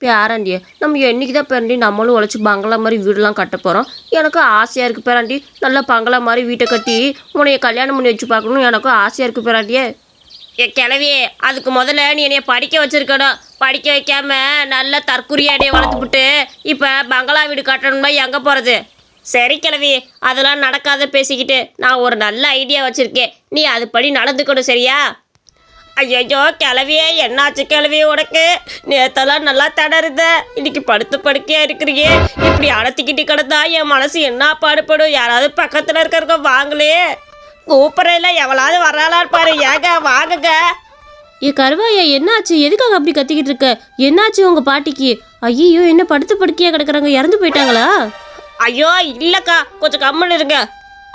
பேராண்டி நம்ம என்னைக்கு தான் பேராண்டி நம்மளும் உழைச்சி பங்களா மாதிரி வீடெல்லாம் கட்ட போகிறோம். எனக்கு ஆசையாக இருக்குது பேராண்டி. நல்லா பங்களா மாதிரி வீட்டை கட்டி உன்னைய கல்யாணம் பண்ணி வச்சு பார்க்கணும் எனக்கும் ஆசையாக இருக்குது பேராண்டியே. கிளவி அதுக்கு முதல்ல நீ என்னைய படிக்க வச்சிருக்கணும். படிக்க வைக்காம நல்ல தற்குறியாடியை வளர்த்துப்புட்டு இப்போ பங்களா வீடு கட்டணும்னா எங்கே போகிறது? சரி கிளவி, அதெல்லாம் நடக்காத பேசிக்கிட்டு நான் ஒரு நல்ல ஐடியா வச்சுருக்கேன். நீ அதுபடி நடந்துக்கணும் சரியா? ஐயோ கிளவியே, என்னாச்சு கிளவி உனக்கு? நேத்தெல்லாம் நல்லா தடருத, இன்னைக்கு படுத்து படுக்கையா இருக்கிறீங்க. இப்படி அடத்திக்கிட்டு கிடந்தா என் மனசு என்ன பாடுபடும். யாராவது பக்கத்தில் இருக்கிறவங்க வாங்களே, கூப்பிட்றதுல எவ்வளவு வராளான்னு பாரு. ஏங்க வாங்குங்க. கருவாயா என்னாச்சு? எதுக்காக அப்படி கத்திக்கிட்டு இருக்க? என்னாச்சு உங்க பாட்டிக்கு? ஐயோ என்ன படுத்து படுக்கையா கிடக்குறாங்க, இறந்து போயிட்டாங்களா? ஐயோ இல்லைக்கா, கொஞ்சம் கம்மல் இருங்க.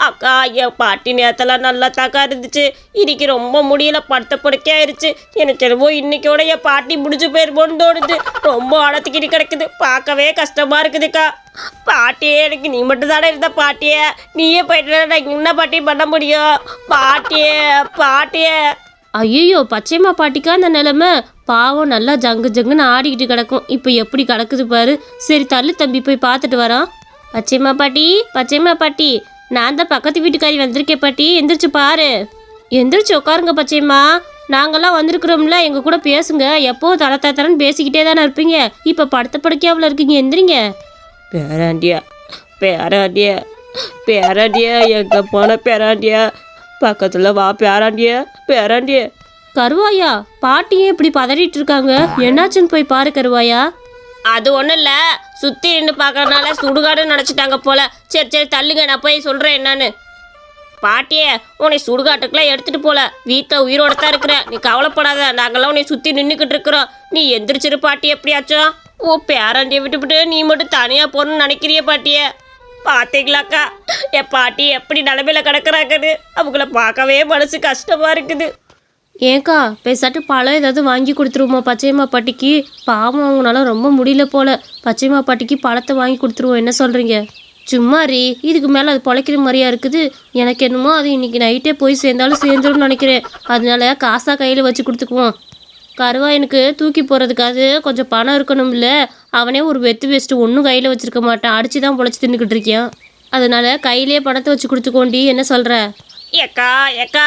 அக்கா என் பாட்டி நேரத்தெல்லாம் நல்லா தாக்கா இருந்துச்சு. இன்னைக்கு ரொம்ப முடியல, படுத்த படுக்கையாயிருச்சு. எனக்கு என்னவோ இன்னைக்கோட என் பாட்டி முடிஞ்சு போயிருமோன்னு தோணுது. ரொம்ப அடத்திக்கிட்டு கிடக்குது, பார்க்கவே கஷ்டமா இருக்குதுக்கா. பாட்டியே எனக்கு நீ மட்டும் தானே இருந்த பாட்டியே, நீயே போயிட்டு நான் என்ன பாட்டியும் பண்ண முடியும்? பாட்டியே பாட்டியே. ஐயோ பச்சைமா பாட்டிக்கா அந்த நிலைமை? பாவம் நல்லா ஜங்கு ஜங்குன்னு ஆடிக்கிட்டு கிடக்கும். இப்போ எப்படி கிடக்குது பாரு. சரி தள்ளு தம்பி, போய் பார்த்துட்டு வரோம். பச்சைமா பாட்டி, பச்சைமா பாட்டி, நான் தான் பக்கத்து வீட்டுக்காரி வந்திருக்கேன் பாட்டி, எந்திரிச்சு பாரு. எந்திரிச்சு உட்காருங்க பச்சைம்மா. நாங்கள்லாம் வந்திருக்கிறோம்ல, எங்கள் கூட பேசுங்க. எப்போது தரன்னு பேசிக்கிட்டே தானே இருப்பீங்க. இப்போ படுத்த படுக்கையாவில் இருக்கீங்க, எந்திரிங்க. பேராண்டியா பேராண்டியா பேராண்டியா, எங்கே போன பேராண்டியா? பக்கத்தில் வா பேராண்டியா பேராண்டியா. கருவாயா, பாட்டியே இப்படி பதறிட்டு இருக்காங்க, என்னாச்சுன்னு போய் பாரு கருவாயா. அது ஒன்றும் இல்லை, சுற்றி நின்று பார்க்கறதுனால சுடுகாடுன்னு நினச்சிட்டாங்க போல. சரி சரி தள்ளுங்க, நான் போய் சொல்கிறேன் என்னன்னு. பாட்டியே உன்னை சுடுகாட்டுக்கெல்லாம் எடுத்துகிட்டு போல, வீட்டில் உயிரோட தான் இருக்கிற, நீ கவலைப்படாத. நாங்கள்லாம் உன்னை சுற்றி நின்றுக்கிட்டு இருக்கிறோம், நீ எந்திரிச்சிரு பாட்டி எப்படியாச்சும். ஓ பேராண்டியை விட்டுவிட்டு நீ மட்டும் தனியாக போகணுன்னு நினைக்கிறிய பாட்டியே? பார்த்தீங்களாக்கா என் பாட்டி எப்படி நிலமையில கிடக்குறாங்கன்னு? அவங்கள பார்க்கவே மனசு கஷ்டமாக இருக்குது. ஏக்கா பேசாட்டு பழம் ஏதாவது வாங்கி கொடுத்துருவோமா பச்சையம்மா பாட்டிக்கு? பாவம் அவங்களால ரொம்ப முடியல போல. பச்சையம்மா பாட்டிக்கு பழத்தை வாங்கி கொடுத்துருவோம், என்ன சொல்கிறீங்க? சும்மா ரீ, இதுக்கு மேலே அது பொழைக்கிற மாதிரியா இருக்குது. எனக்கு என்னமோ அது இன்னைக்கு நைட்டே போய் சேர்ந்தாலும் சேர்ந்துரும்னு நினைக்கிறேன். அதனால காசாக கையில் வச்சு கொடுத்துக்குவோம். கருவாயனுக்கு தூக்கி போகிறதுக்காவது கொஞ்சம் பணம் இருக்கணும்ல. அவனே ஒரு வெத்து வேஸ்ட்டு ஒன்றும் கையில் வச்சுருக்க மாட்டான், அடித்து தான் பொழைச்சி தின்னுக்கிட்டு இருக்கியான். அதனால கையிலே பணத்தை வச்சு கொடுத்துக்கோண்டி, என்ன சொல்கிற? ஏக்கா ஏக்கா,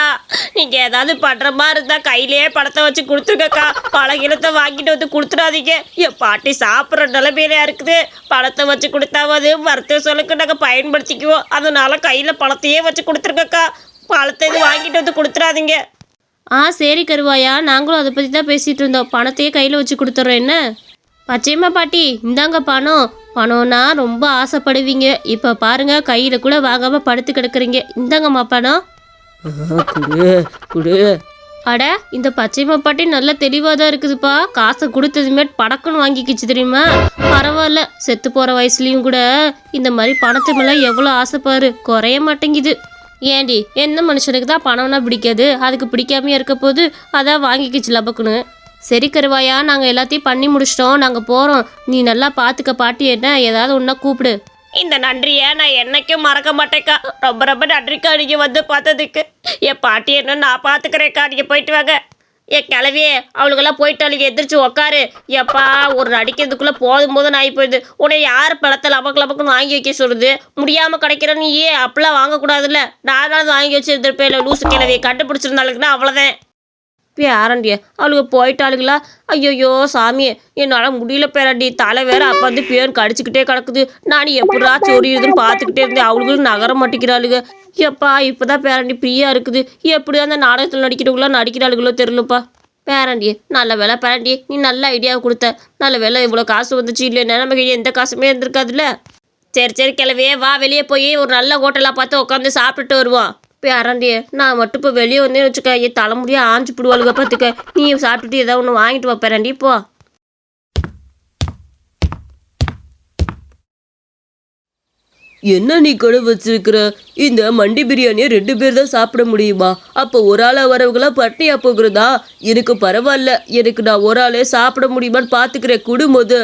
நீங்கள் ஏதாவது பண்ணுற மாதிரி இருந்தால் கையிலே பணத்தை வச்சு கொடுத்துருக்கக்கா. பழகிலத்தை வாங்கிட்டு வந்து கொடுத்துடாதீங்க. என் பாட்டி சாப்பிட்ற நிலைமையிலையா இருக்குது. பணத்தை வச்சு கொடுத்தாவது மருத்துவ சொல்லுக்கு நாங்கள் பயன்படுத்திக்குவோம். அதனால கையில் பணத்தையே வச்சு கொடுத்துருக்கக்கா. பழத்தை இது வாங்கிட்டு வந்து கொடுத்துடாதீங்க. சரி கருவாயா, நாங்களும் அதை பற்றி தான் பேசிகிட்டு இருந்தோம். பணத்தையே கையில் வச்சு கொடுத்துட்றோம் என்ன? பச்சையம்மா பாட்டி இந்தாங்க பணம். பணம்னா ரொம்ப ஆசைப்படுவீங்க. இப்போ பாருங்க, கையில் கூட வாங்காமல் படுத்து கிடக்குறீங்க. இந்தாங்கம்மா பணம். குடு. அட இந்த பச்சையம்மா பாட்டி நல்ல தெளிவாக தான் இருக்குதுப்பா. காசை கொடுத்ததுமே படக்குன்னு வாங்கிக்கிச்சு தெரியுமா? பரவாயில்ல, செத்து போகிற வயசுலேயும் கூட இந்த மாதிரி பணத்து மேலே எவ்வளோ ஆசைப்பாரு, குறைய மாட்டேங்குது. ஏண்டி, எந்த மனுஷனுக்கு தான் பணம்னா பிடிக்காது? அதுக்கு பிடிக்காமையே இருக்க போது அதான் வாங்கிக்கிச்சு லபக்குன்னு. சரி கருவாயா, நாங்கள் எல்லாத்தையும் பண்ணி முடிச்சிட்டோம், நாங்கள் போகிறோம். நீ நல்லா பார்த்துக்க பாட்டி, என்ன ஏதாவது ஒன்றா கூப்பிடு. இந்த நன்றியை நான் என்னைக்கும் மறக்க மாட்டேக்கா. ரொம்ப ரொம்ப நன்றிக்கா நீங்கள் வந்து பார்த்ததுக்கு. என் பாட்டி என்ன நான் பார்த்துக்கிறேக்கா, நீங்கள் போயிட்டு வாங்க. கிளவியே அவளுக்கெல்லாம் போயிட்டாளுங்க, எந்திரிச்சு உக்காரு. எப்பா ஒரு நடிக்கிறதுக்குள்ளே போதும் ஆகி போயிடுது. உன்னை யார் பழத்தை லபக்குன்னு வாங்கி வைக்க சொல்லுது? முடியாமல் கிடைக்கிற நீ அப்பெல்லாம் வாங்கக்கூடாதுல்ல. நானாவது வாங்கி வச்சுருந்துருப்பேன். இல்லை லூசு கிளவியை கண்டுபிடிச்சிருந்தாளுக்குன்னா அவ்வளோதான். பேராண்டியா அவளுக்கு போயிட்டாளுங்களா? ஐயோயோ சாமியே, என்னால் முடியல பேராண்டி. தலை வேற அப்போ வந்து பேர் கடிச்சிக்கிட்டே கிடக்குது. நான் எப்படா சொரியுதுன்னு பார்த்துக்கிட்டே இருந்தேன். அவளுகளும் நகர மாட்டேங்கிறாளுங்க. எப்பா இப்போதான் பேராண்டி ஃப்ரீயாக இருக்குது. எப்படி அந்த நாடகத்தில் நடிக்கிறவங்களா நடிக்கிறாளுகளோ தெரியலப்பா. பேராண்டி நல்ல வேலை பேராண்டி, நீ நல்ல ஐடியாவை கொடுத்த. நல்ல வேலை இவ்வளோ காசு வந்துச்சு, இல்லைன்னா நமக்கு எந்த காசுமே இருந்திருக்காதுல்ல. சரி சரி கிளவியே வா, வெளியே போய் ஒரு நல்ல ஹோட்டலாக பார்த்து உட்காந்து சாப்பிட்டுட்டு வருவோம். பேராண்டியே நான் மட்டும் இப்போ வெளியே வந்தேன்னு வச்சுக்க, என் தலைமுடியாக ஆஞ்சு பிடுவாளுங்க பார்த்துக்க. நீ சாப்பிட்டுட்டு ஏதாவது ஒன்று வாங்கிட்டு வா பேராண்டி போ. என்ன நீ கடை வச்சிருக்கிற? இந்த மண்டி பிரியாணியை 2 பேர் தான் சாப்பிட முடியுமா? அப்போ ஒரு ஆளாக வரவங்களாம் பட்டினியா போகிறதா? எனக்கு பரவாயில்ல, எனக்கு நான் ஒரு ஆளே சாப்பிட முடியுமான்னு பார்த்துக்கிறேன். குடும்போது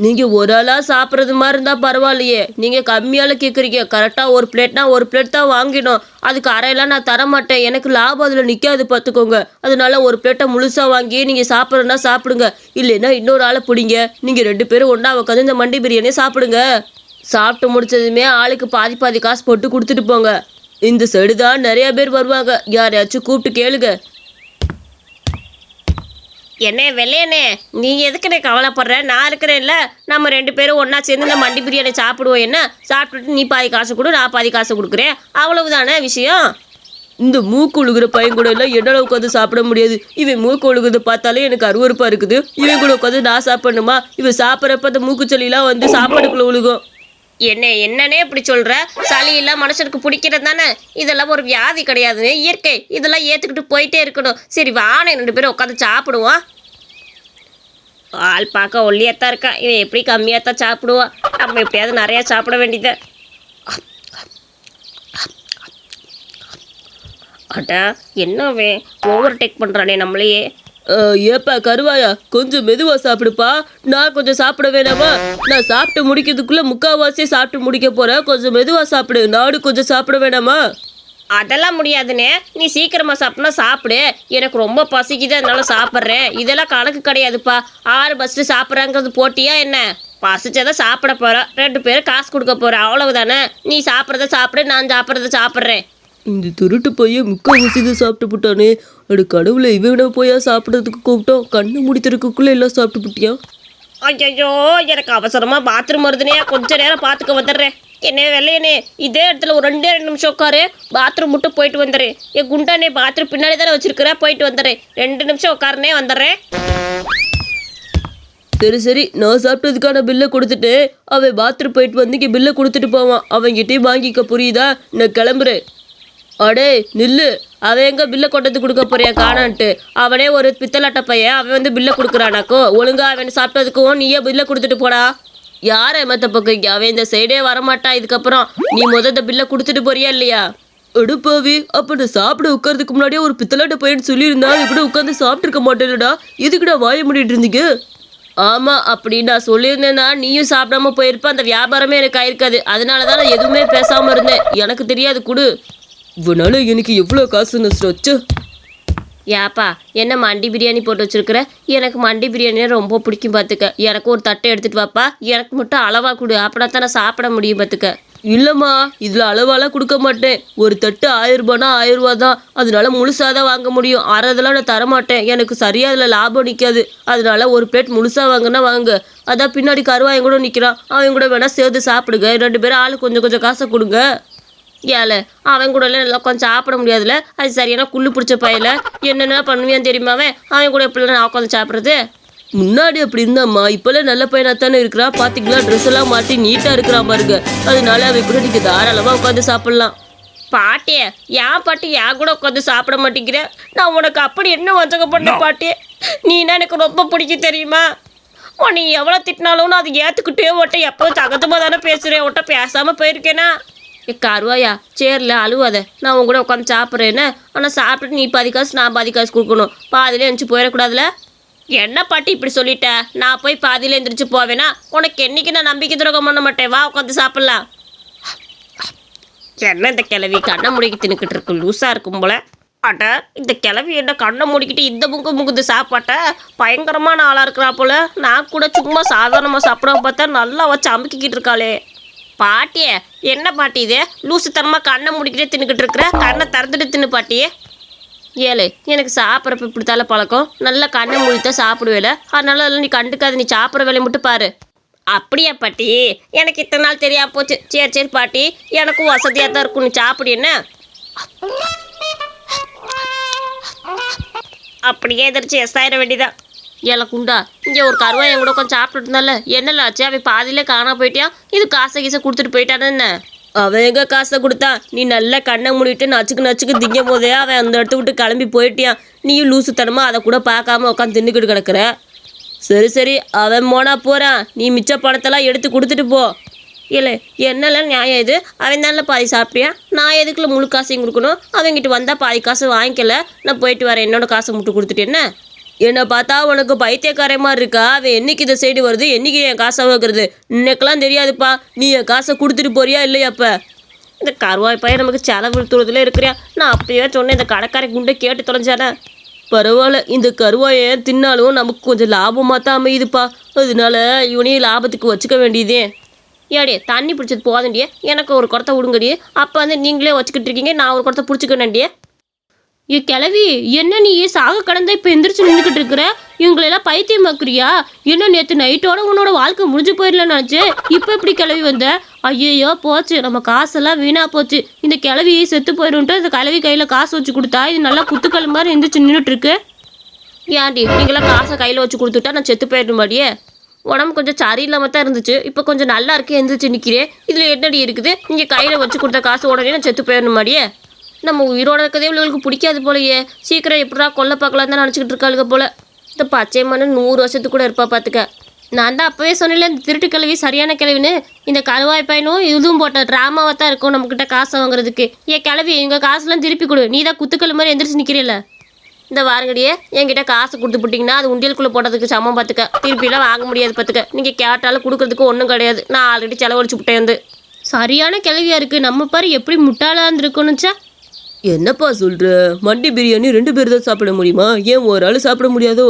நீங்கள் ஒரு ஆளாக சாப்பிட்றது மாதிரி இருந்தால் பரவாயில்லையே, நீங்கள் கம்மியால் கேட்குறீங்க. கரெக்டாக ஒரு பிளேட்னா ஒரு பிளேட் தான் வாங்கிடும். அதுக்கு அரையெல்லாம் நான் தரமாட்டேன். எனக்கு லாபம் அதில் நிற்காது பார்த்துக்கோங்க. அதனால ஒரு பிளேட்டை முழுசாக வாங்கி நீங்கள் சாப்பிட்றதுனா சாப்பிடுங்க. இல்லைன்னா இன்னொரு ஆளை பிடிங்க. நீங்கள் 2 பேரும் ஒன்றா உட்காந்து இந்த மண்டி பிரியாணியை சாப்பிடுங்க. சாப்பிட்டு முடிச்சதுமே ஆளுக்கு பாதி பாதி காசு போட்டு கொடுத்துட்டு போங்க. இந்த சைடு தான் நிறைய பேர் வருவாங்க. யாரையாச்சும் கூப்பிட்டு கேளுங்க. என்ன வெள்ளையண்ணே, நீ எதுக்குண்ணே கவலைப்படுற? நான் இருக்கிறேன்ல. நம்ம 2 பேரும் ஒன்றா சேர்ந்து இந்த மண்டி பிரியாணி சாப்பிடுவோம். என்ன சாப்பிட்டுட்டு நீ பாதி காசு கொடு, நான் பாதி காசு கொடுக்குறேன். அவ்வளவுதானே விஷயம். இந்த மூக்கு ஒழுகுற பையன் கூட எல்லாம் என்னால் உட்காந்து சாப்பிட முடியாது. இவன் மூக்கு ஒழுகுறத பார்த்தாலே எனக்கு அருவருப்பாக இருக்குது. இவன் கூட உட்காந்து நான் சாப்பிடணுமா? இவன் சாப்பிட்றப்ப அந்த மூக்குச்சளிலாம் வந்து சாப்பாடுக்குள்ளே ஒழுகும். என்னன்னே இப்படி சொல்ற? சளியெல்லாம் மனுஷனுக்கு பிடிக்கிறது தானே. இதெல்லாம் ஒரு வியாதி கிடையாதுன்னு, இயற்கை. இதெல்லாம் ஏற்றுக்கிட்டு போயிட்டே இருக்கணும். சரி வானே 2 பேரும் உட்காந்து சாப்பிடுவோம். ஆள் பார்க்க ஒல்லியாத்தான் இருக்கான். இவன் எப்படி கம்மியாகத்தான் சாப்பிடுவான். நம்ம எப்படியாவது நிறையா சாப்பிட வேண்டியது. அட்டா என்னவே ஓவர் டேக் பண்ணுறானே நம்மளையே. ஏப்பா கருவாயா, கொஞ்சம் மெதுவாக சாப்பிடுப்பா. நான் கொஞ்சம் சாப்பிட வேணாமா? நான் சாப்பிட்டு முடிக்கிறதுக்குள்ளே முக்கால்வாசியே சாப்பிட்டு முடிக்க போகிறேன். கொஞ்சம் மெதுவாக சாப்பிடு. நானும் கொஞ்சம் சாப்பிட வேணாமா? அதெல்லாம் முடியாதுண்ணே. நீ சீக்கிரமாக சாப்பிட்னா சாப்பிடு. எனக்கு ரொம்ப பசிக்குது, அதனால சாப்பிட்றேன். இதெல்லாம் கணக்கு கிடையாதுப்பா. 6 பஸ்ட்டு சாப்பிட்றாங்கிறது போட்டியா என்ன? பசிச்சதை சாப்பிட போகிறோம். 2 பேரும் காசு கொடுக்க போகிறேன். அவ்வளவுதானே. நீ சாப்பிட்றத சாப்பிடு, நான் சாப்பிட்றத சாப்பிட்றேன். இந்த திருட்டு பையன் முக்கால்வாசி தான் சாப்பிட்டு போட்டானே. அடு கடவுளை, இவனை போயா சாப்பிட்றதுக்கு கூப்பிட்டோம். கண்ணு முடித்திருக்குள்ளே எல்லாம் சாப்பிட்டு போட்டியான். ஐயோ, எனக்கு அவசரமாக பாத்ரூம் வருதுனே. கொஞ்ச நேரம் பார்த்துக்க வந்துடுறேன். என்ன வெள்ளையனே, இதே இடத்துல ஒரு 2 நிமிஷம் உட்காரு. பாத்ரூம் மட்டும் போயிட்டு வந்துடுறேன். என் குண்டானே பாத்ரூம் பின்னாடி தானே வச்சிருக்கிற, போயிட்டு வந்துடுறேன். 2 நிமிஷம் உட்காருனே, வந்துடுறேன். சரி சரி, நான் சாப்பிட்டதுக்கான பில்லை கொடுத்துட்டு அவன் பாத்ரூம் போயிட்டு வந்து இங்கே பில்லை கொடுத்துட்டு போவான். அவன்கிட்டயும் வாங்கிக்க, புரியுதா? நான் கிளம்புறேன். அடே நில்லு. அவன் எங்கே பில்லை கொண்டது கொடுக்க போறியா காணான்ட்டு? அவனே ஒரு பித்தலாட்ட பையன். அவன் வந்து பில்லை கொடுக்குறானாக்கோ. ஒழுங்கா அவன் சாப்பிட்டதுக்கும் நீயே பில்லை கொடுத்துட்டு போடா. யாரை ஏமாத்த பக்கம்? அவன் இந்த சைடே வரமாட்டான் இதுக்கப்புறம். நீ இந்த பில்லை கொடுத்துட்டு போறியா இல்லையா? எடுப்பாவி, அப்போ நான் சாப்பிட உட்கார்றதுக்கு முன்னாடியே ஒரு பித்தலாட்ட பையன் சொல்லியிருந்தா அவன் கூட உட்காந்து சாப்பிட்ருக்க மாட்டேன்டா. எதுக்குடா வாய முடிட்டு இருந்தீங்க? ஆமாம், அப்படி நான் சொல்லியிருந்தேன்னா நீயும் சாப்பிடாம போயிருப்ப. அந்த வியாபாரமே எனக்கு ஆயிருக்காது. அதனால தான் நான் எதுவுமே பேசாமல் இருந்தேன். எனக்கு தெரியாது, கொடு. இவனால எனக்கு எவ்வளோ காசு நஷ்டம் வச்சு. ஏப்பா என்ன மண்டி பிரியாணி போட்டு வச்சிருக்கிற? எனக்கு மண்டி பிரியாணியை ரொம்ப பிடிக்கும் பார்த்துக்க. எனக்கு ஒரு தட்டை எடுத்துகிட்டு வாப்பா. எனக்கு மட்டும் அளவாக கொடு. அப்படின்னா தான் நான் சாப்பிட முடியும் பார்த்துக்க. இல்லைம்மா, இதில் அளவாலாம் கொடுக்க மாட்டேன். ஒரு தட்டு 1000 ரூபானா 1000 ரூபா தான். அதனால முழுசாக தான் வாங்க முடியும். அறதெல்லாம் நான் தரமாட்டேன். எனக்கு சரியாக அதில் லாபம் நிற்காது. அதனால ஒரு பிளேட் முழுசாக வாங்கினா வாங்க. அதான் பின்னாடி கருவாயன் கூட நிற்கிறான். அவன் கூட வேணால் சேர்த்து சாப்பிடுங்க. 2 பேரும் ஆளு கொஞ்சம் கொஞ்சம் காசை கொடுங்க. ஏல அவன் கூடலாம் நல்லா உட்காந்து சாப்பிட முடியாதுல்ல. அது சரியான குள்ளு பிடிச்ச பையில என்னென்ன பண்ணுவியான்னு தெரியுமா? அவன் கூட எப்படிலாம் நான் உட்காந்து சாப்பிட்றது? முன்னாடி அப்படி இருந்தாம்மா, இப்போல்லாம் நல்ல பையனாக தானே இருக்கிறான். பார்த்திங்களா, ட்ரெஸ் எல்லாம் மாட்டி நீட்டாக இருக்கிறான் பாருங்க. அதனால அவன் கூட நீங்கள் தாராளமாக உட்காந்து சாப்பிட்லாம். பாட்டியே, ஏன் பாட்டி என் கூட உட்காந்து சாப்பிட மாட்டேங்கிறேன்? நான் உனக்கு அப்படி என்ன வஞ்சகம் பண்ண பாட்டியே? நீனா எனக்கு ரொம்ப பிடிக்கும் தெரியுமா? நீ எவ்வளோ திட்டினாலும் நான் அதை ஏற்றுக்கிட்டே ஓட்ட. எப்போ சகஜமாக தானே பேசுகிறேன். ஓட்ட பேசாமல் போயிருக்கேனா? கருவாயா, சேரில் அழுவாத. நான் உன் கூட உட்காந்து சாப்பிட்றேன்னு. ஆனால் சாப்பிட்டுட்டு நீ பாதி காசு நான் பாதி காசு கொடுக்கணும். பாதியில் எழுந்துச்சு போயிடக்கூடாதுல. என்ன பாட்டி இப்படி சொல்லிட்ட? நான் போய் பாதியில் எழுந்திரிச்சு போவேனா? உனக்கு என்னைக்கு நான் நம்பிக்கை துரோகம் பண்ண மாட்டேன். வா உட்காந்து சாப்பிட்லாம். என்ன இந்த கிளவி கண்ணை முடிக்கி தின்னுக்கிட்டு இருக்கு? லூஸாக இருக்கும் போல. அட்ட இந்த கிளவி என்ன கண்ணை முடிக்கிட்டு இந்த முங்குது சாப்பாட்ட? பயங்கரமான ஆளாக இருக்கிறா போல. நான் கூட சும்மா சாதாரணமாக சாப்பிட பார்த்தா நல்லா வச்சு அமுக்கிக்கிட்டு இருக்காளே. பாட்டியே, என்ன பாட்டி இது? லூசுத்தனமாக கண்ணை முடிக்கிட்டே தின்னுக்கிட்டு இருக்கிற. கண்ணை திறந்துட்டு தின்னு பாட்டியே. ஏழு, எனக்கு சாப்பிட்றப்ப இப்படித்தால பழக்கம். நல்லா கண்ணை மூடித்தான் சாப்பிடுவேல. அதனால நீ கண்டுக்காது. நீ சாப்பிட்ற வேலையை மட்டும் பாரு. அப்படியா பாட்டி? எனக்கு இத்தனை நாள் தெரியாம போச்சு. சரி சரி பாட்டி, எனக்கும் வசதியாக தான் இருக்கும். நீ சாப்பிடு. என்ன அப்படியே எதிர்த்து எஸ்ஆயிர வேண்டியதான். ஏல குண்டா, இங்கே ஒரு கருவாயன் கூட கொஞ்சம் சாப்பிட்டுட்டு இருந்தால என்னல ஆச்சு? அவன் பாதியிலே காணா போயிட்டியா? இது காசை கீசை கொடுத்துட்டு போயிட்டானு என்ன? அவன் எங்க காசை கொடுத்தான்? நீ நல்லா கண்ணை மூடிட்டு நச்சுக்கு திங்கும் போதே அவன் அந்த இடத்த விட்டு கிளம்பி போயிட்டியான். நீயும் லூசுத்தனமா அதை கூட பார்க்காம உட்காந்து தின்னுக்கிட்டு கிடக்குற. சரி சரி, அவன் போனா போகிறான். நீ மிச்ச பணத்தெல்லாம் எடுத்து கொடுத்துட்டு போ. இல்லை என்னெல்லாம் நியாயம் இது? அவன் தானே பாதி சாப்பிட்டியா? நான் எதுக்குள்ள முழு காசையும் கொடுக்கணும்? அவங்ககிட்ட வந்தால் பாதி காசு வாங்கிக்கல. நான் போயிட்டு வரேன். என்னோட காசை மட்டும் கொடுத்துட்டு என்ன? என்னை பார்த்தா உனக்கு பைத்தியக்கார மாதிரி இருக்கா? அவன் என்னைக்கு இந்த சைடு வருது, என்னைக்கு என் காசை வாங்குறது? இன்னைக்கெல்லாம் தெரியாதுப்பா. நீ என் காசை கொடுத்துட்டு போறியா இல்லையாப்ப? இந்த கருவாய் பையன் நமக்கு செலவு தூரத்தில் இருக்கிறியா? நான் அப்பயே சொன்னேன், இந்த கடைக்காரை குண்டை கேட்டு தொலைஞ்சானே. பரவாயில்ல, இந்த கருவாயை தின்னாலும் நமக்கு கொஞ்சம் லாபமாக தான் அமையுதுப்பா. அதனால இவனையும் லாபத்துக்கு வச்சுக்க வேண்டியதே. ஏடியே தண்ணி பிடிச்சது போதண்டியே, எனக்கு ஒரு குடத்தை விடுங்கடியே. அப்போ வந்து நீங்களே வச்சுக்கிட்டு இருக்கீங்க, நான் ஒரு குடத்தை பிடிச்சிக்கணுண்டியே. ஏ கிளவி, என்ன நீ சாக கடந்த இப்போ எந்திரிச்சு நின்றுக்கிட்டு இருக்கிற? இவங்களெல்லாம் பைத்தியமாக்குறியா? என்ன நேற்று நைட்டோட உன்னோட வாழ்க்கை முடிஞ்சு போயிடலன்னு நினச்சி இப்போ எப்படி கிளவி வந்த? ஐயோ போச்சு, நம்ம காசெல்லாம் வீணாக போச்சு. இந்த கிளவி செத்து போயிடும்ட்டு இந்த கிளவி கையில் காசு வச்சு கொடுத்தா இது நல்லா குத்துக்கல் மாதிரி எந்திரிச்சு நின்றுட்டுருக்கு. ஏன்டி நீங்களாம் காசை கையில் வச்சு கொடுத்துட்டா நான் செத்து போயிடணுமாடியே? உடம்பு கொஞ்சம் சரியில்லாமல் தான் இருந்துச்சு, இப்போ கொஞ்சம் நல்லா இருக்கு, எந்திரிச்சு நிற்கிறேன். இதில் என்னடி இருக்குது? நீங்கள் கையில் வச்சு கொடுத்த காசு உடனே நான் செத்து போயிடணுமாடியே? நம்ம உயிரோட இருக்கதே இவங்களுக்கு பிடிக்காது போலையே. சீக்கிரம் எப்படா கொல்ல பார்க்கலாம் தான் நினச்சிக்கிட்டு இருக்காளுங்க போல. இந்த பச்சை மண்ணு 100 வருஷத்துக்கு கூட இருப்பா பார்த்துக்க. நான் தான் அப்போவே சொன்னேன்ல, இந்த திருட்டு கிழவி சரியான கிழவின்னு. இந்த கருவாய் பையனும் இதுவும் போட்ட ட்ராமாவாக தான் இருக்கும் நம்மக்கிட்ட காசை வாங்குறதுக்கு. ஏன் கிழவி, எங்கள் காசுலாம் திருப்பி கொடு. நீ தான் குத்துக்கல் மாதிரி எந்திரிச்சு நிற்கிறீல்ல. இந்த வாரங்கடியே என்கிட்ட காசு கொடுத்து போட்டிங்கன்னா அது உண்டியலுக்குள்ளே போட்டதுக்கு சமம் பார்த்துக்க. திருப்பிலாம் வாங்க முடியாது பார்த்துக்க. நீங்கள் கேட்டாலும் கொடுக்கறதுக்கு ஒன்றும் கிடையாது. நான் ஆல்ரெடி செலவழிச்சு விட்டேன். வந்து சரியான கிழவியாக இருக்குது. நம்ம பாரு எப்படி முட்டாளாக இருந்துருக்கணுச்சா. என்னப்பா சொல்கிற? மண்டி பிரியாணி 2 பேர் தான் சாப்பிட முடியுமா? ஏன் ஒரு ஆள் சாப்பிட முடியாதோ?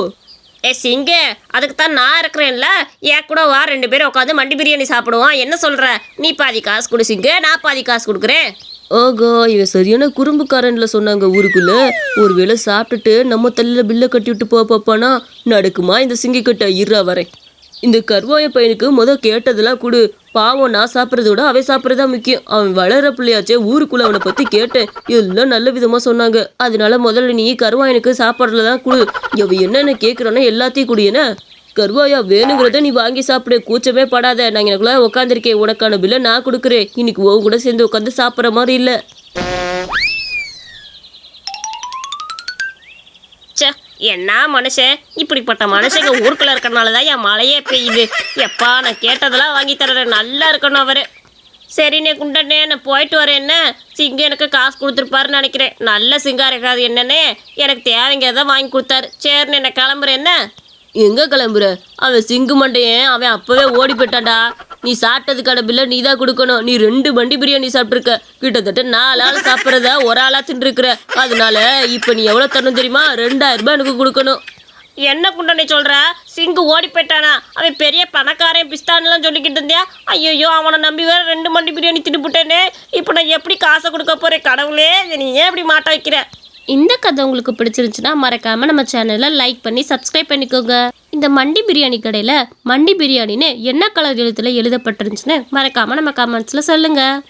ஏ சிங்க, அதுக்கு தான் நான் இருக்கிறேன்ல. ஏன் கூட வா, 2 பேரும் உட்காந்து மண்டி பிரியாணி சாப்பிடுவோம். என்ன சொல்கிற? நீ பாதி காசு கொடு சிங்க, நான் பாதி காசு கொடுக்குறேன். ஆகா, இவன் சரியான குறும்புக்காரன்ல சொன்னாங்க ஊருக்குள்ள. ஒருவேளை சாப்பிட்டுட்டு நம்ம தலையில் பில்லை கட்டி விட்டு போப்பானா? நடக்குமா இந்த சிங்கிக்கிட்ட? இருறா வரேன். இந்த கருவாய பையனுக்கு கேட்டதெல்லாம் கொடு. பாவம், நான் சாப்பிட்றத விட அவன் சாப்பிட்றதா முக்கியம். அவன் வளர பிள்ளையாச்சே, ஊருக்குள்ளே அவனை பற்றி கேட்டேன். எல்லாம் நல்ல விதமாக சொன்னாங்க. அதனால முதல்ல நீ கருவாயனுக்கு சாப்பிட்றதுல தான் கொடு. அவன் என்னென்ன கேட்குறானோ எல்லாத்தையும் குடியேன. கருவாயா, வேணுங்கிறத நீ வாங்கி சாப்பிடு, கூச்சமே படாத. நான் எனக்குள்ள உட்காந்துருக்கேன், உனக்கான பில்லை நான் கொடுக்குறேன். இன்னைக்கு உன் கூட சேர்ந்து உட்காந்து சாப்பிட்ற மாதிரி இல்லை. சே, என்ன மனுஷன்? இப்படிப்பட்ட மனுஷங்க ஊருக்குள்ள இருக்கிறனால தான் என் மழையே பெய்யுது. எப்பா, நான் கேட்டதெல்லாம் வாங்கி தர்றேன். நல்லா இருக்கணும் அவரு. சரிண்ணே குண்டண்ணே, நான் போயிட்டு வரேன். என்ன சிங்க எனக்கு காசு கொடுத்துருப்பாருன்னு நினைக்கிறேன். நல்ல சிங்கா இருக்காது என்னன்னே, எனக்கு தேவைங்கிறத வாங்கி கொடுத்தாரு. சரிண்ணே, நான் கிளம்புறேன். என்ன எங்கே கிளம்புற? அவன் சிங்கு மண்டையன், அவன் அப்போவே ஓடி போயிட்டான்டா. நீ சாப்பிட்டதுக்கான பில்லை நீ தான் கொடுக்கணும். நீ 2 மண்டி பிரியாணி சாப்பிட்ருக்க. கிட்டத்தட்ட 4 ஆள் சாப்பிட்றத ஒரு ஆளாக தின்றுருக்குற. அதனால இப்போ நீ எவ்வளோ தரணும் தெரியுமா? 2000 ரூபாய் எனக்கு கொடுக்கணும். என்ன குண்டனை சொல்கிற? சிங்கு ஓடி போயிட்டானா? அவன் பெரிய பணக்காரன் பிஸ்தான்லாம் சொல்லிக்கிட்டு இருந்தியா? ஐயோ, அவனை நம்பி வேற 2 மண்டி பிரியாணி தின்னுபுட்டேனே. இப்போ நான் எப்படி காசை கொடுக்க போகிறேன்? கடவுளே, நீ ஏன் இப்படி மாட்ட வைக்கிற? இந்த கதை உங்களுக்கு பிடிச்சிருந்துச்சுன்னா மறக்காமல் நம்ம சேனலை லைக் பண்ணி சப்ஸ்கிரைப் பண்ணிக்கோங்க. இந்த மண்டி பிரியாணி கடையில் மண்டி பிரியாணின்னு என்ன கலர் எழுத்துல எழுதப்பட்டிருந்துச்சுன்னு மறக்காமல் நம்ம கமெண்ட்ஸில் சொல்லுங்கள்.